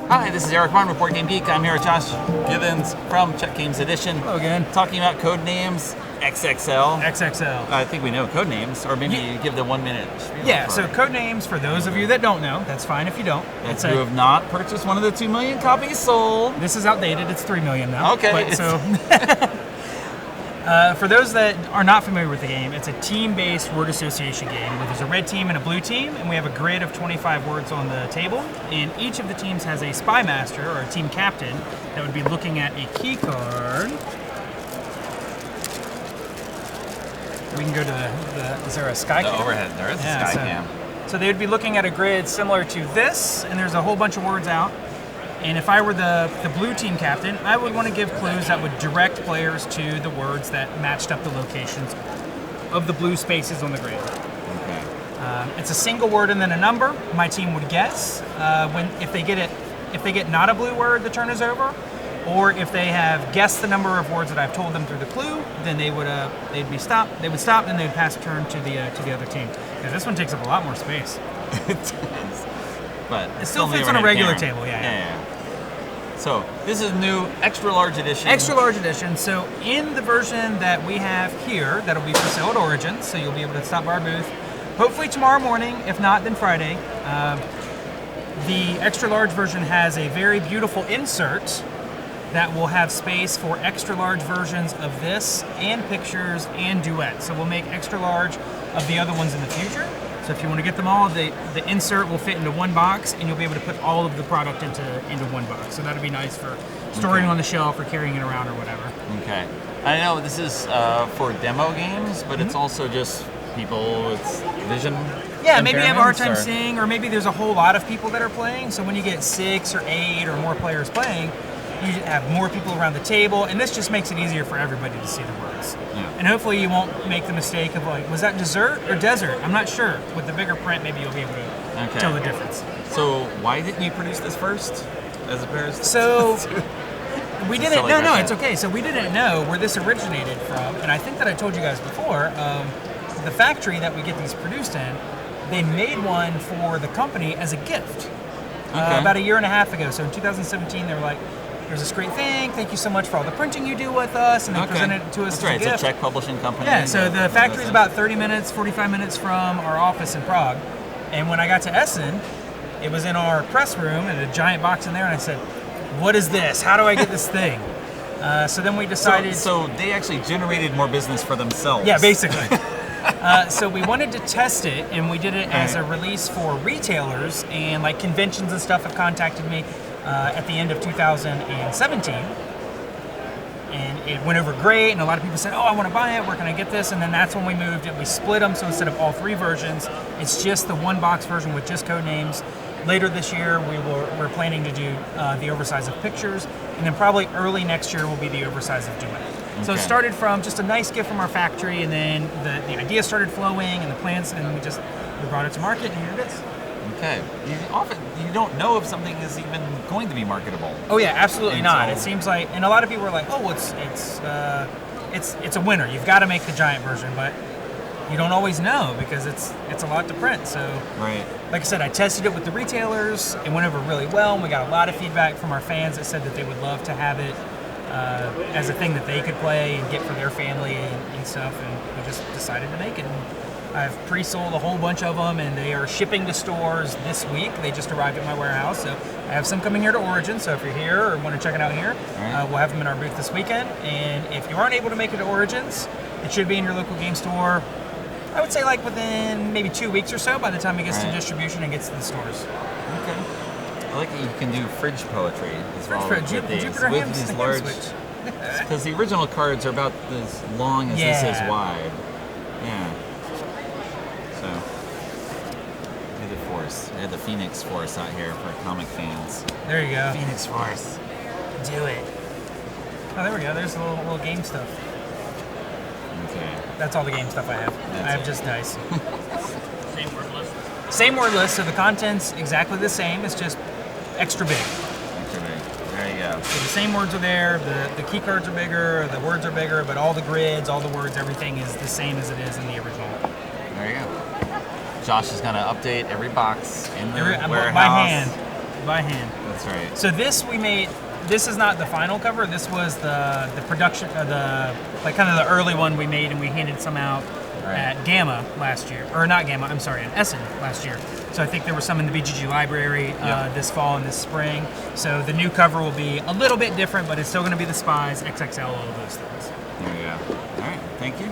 Hi, this is Eric Martin, Report Game Geek. I'm here with Josh Givens from Check Games Edition. Hello again. Talking about Codenames XXL. XXL. I think we know Codenames, or maybe you give the 1 minute spiel. Yeah, so Codenames, for those of you that don't know, that's fine if you don't. If you have not purchased one of the 2 million copies sold. This is outdated, it's 3 million now. Okay. But, so, for those that are not familiar with the game, it's a team-based word association game where there's a red team and a blue team, and we have a grid of 25 words on the table, and each of the teams has a spy master, or a team captain, that would be looking at a key card. We can go to is there a sky cam? The overhead, there is a sky cam. So they would be looking at a grid similar to this, and there's a whole bunch of words out. And if I were the blue team captain, I would want to give clues that would direct players to the words that matched up the locations of the blue spaces on the grid. Okay. It's a single word and then a number. My team would guess if they get not a blue word, the turn is over. Or if they have guessed the number of words that I've told them through the clue, then they would stop. They would stop, and they would pass a turn to the other team. Because this one takes up a lot more space. It does. But it still fits on a regular table, yeah. So this is new extra large edition. Extra large edition. So in the version that we have here, that'll be for sale at Origins. So you'll be able to stop by our booth. Hopefully tomorrow morning. If not, then Friday. The extra large version has a very beautiful insert that will have space for extra large versions of this and pictures and duet. So we'll make extra large of the other ones in the future. So if you want to get them all, the insert will fit into one box, and you'll be able to put all of the product into one box. So that'd be nice for storing on the shelf or carrying it around or whatever. Okay. I know this is for demo games, but it's also just people with vision. Yeah, maybe you have a hard time or seeing, or maybe there's a whole lot of people that are playing. So when you get 6 or 8 or more players playing, you have more people around the table, and this just makes it easier for everybody to see the words. Yeah. And hopefully you won't make the mistake of like, was that dessert or desert? I'm not sure. With the bigger print, maybe you'll be able to tell the difference. So why didn't you produce this first, as opposed to? So we didn't. No, question. it's okay. So we didn't know where this originated from, and I think that I told you guys before. The factory that we get these produced in, they made one for the company as a gift about a year and a half ago. So in 2017, they were like, here's this great thing. Thank you so much for all the printing you do with us. And they presented it to us as a gift. It's a Czech publishing company. Yeah, so the factory is about 45 minutes from our office in Prague. And when I got to Essen, it was in our press room and a giant box in there. And I said, what is this? How do I get this thing? So then we decided... So they actually generated more business for themselves. Yeah, basically. So we wanted to test it, and we did it as a release for retailers, and like conventions and stuff have contacted me at the end of 2017, and it went over great, and a lot of people said, oh, I want to buy it, where can I get this? And then that's when we moved it. We split them, so instead of all 3 versions, it's just the one box version with just code names. Later this year, we're planning to do the oversize of pictures, and then probably early next year will be the oversize of duet. So it started from just a nice gift from our factory, and then the idea started flowing, and the plans, and we brought it to market, and here it is. Okay. You don't know if something is even going to be marketable. Oh yeah, absolutely not. It seems like, and a lot of people are like, oh, it's a winner. You've got to make the giant version, but you don't always know because it's a lot to print. So, like I said, I tested it with the retailers. It went over really well, and we got a lot of feedback from our fans that said that they would love to have it as a thing that they could play and get for their family and stuff. And we just decided to make it. And I've pre-sold a whole bunch of them, and they are shipping to stores this week. They just arrived at my warehouse, so I have some coming here to Origin. So if you're here or want to check it out here, we'll have them in our booth this weekend. And if you aren't able to make it to Origins, it should be in your local game store. I would say like within maybe 2 weeks or so by the time it gets to distribution and gets to the stores. Okay. I like that you can do fridge poetry as well with these large. Because the original cards are about as long as this is wide. Yeah. So, we had the Force. We had the Phoenix Force out here for comic fans. There you go. Phoenix Force. Do it. Oh, there we go. There's a little game stuff. Okay. That's all the game stuff I have. I have just dice. Same word list, so the content's exactly the same. It's just extra big. Extra big. There you go. So the same words are there. The key cards are bigger. The words are bigger, but all the grids, all the words, everything is the same as it is in the original. There you go. Josh is going to update every box in the warehouse. By hand. by hand. That's right. So this we made. This is not the final cover. This was the production, kind of the early one we made, and we handed some out at Gamma last year, or not Gamma. I'm sorry, at Essen last year. So I think there were some in the BGG library this fall and this spring. So the new cover will be a little bit different, but it's still going to be the Spies XXL, all of those things. There you go. All right, thank you.